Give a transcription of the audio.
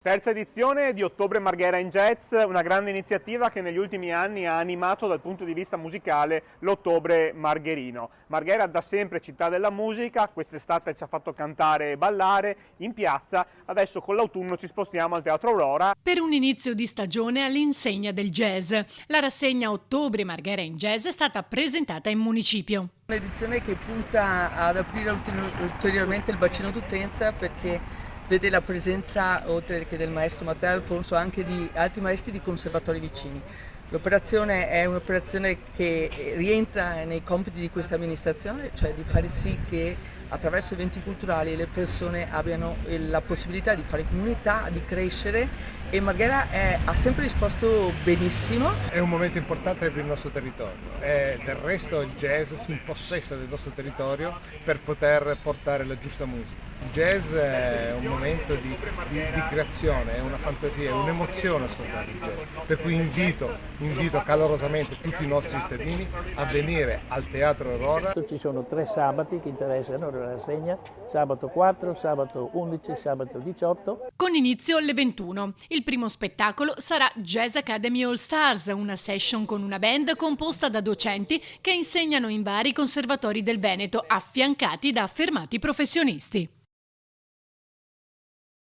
Terza edizione di Ottobre Marghera in Jazz, una grande iniziativa che negli ultimi anni ha animato dal punto di vista musicale l'Ottobre margherino. Marghera da sempre città della musica, quest'estate ci ha fatto cantare e ballare in piazza, adesso con l'autunno ci spostiamo al Teatro Aurora. Per un inizio di stagione all'insegna del jazz, la rassegna Ottobre Marghera in Jazz è stata presentata in municipio. Un'edizione che punta ad aprire ulteriormente il bacino d'utenza perché vede la presenza, oltre che del maestro Matteo Alfonso, anche di altri maestri di conservatori vicini. L'operazione è un'operazione che rientra nei compiti di questa amministrazione, cioè di fare sì che attraverso eventi culturali le persone abbiano la possibilità di fare comunità, di crescere, e Marghera ha sempre risposto benissimo. È un momento importante per il nostro territorio e del resto il jazz si impossessa del nostro territorio per poter portare la giusta musica. Il jazz è un momento di creazione, è una fantasia, è un'emozione ascoltare il jazz, per cui invito calorosamente tutti i nostri cittadini a venire al Teatro Aurora. Ci sono 3 sabati che interessano la rassegna, sabato 4, sabato 11, sabato 18. Con inizio alle 21. Il primo spettacolo sarà Jazz Academy All Stars, una session con una band composta da docenti che insegnano in vari conservatori del Veneto, affiancati da affermati professionisti.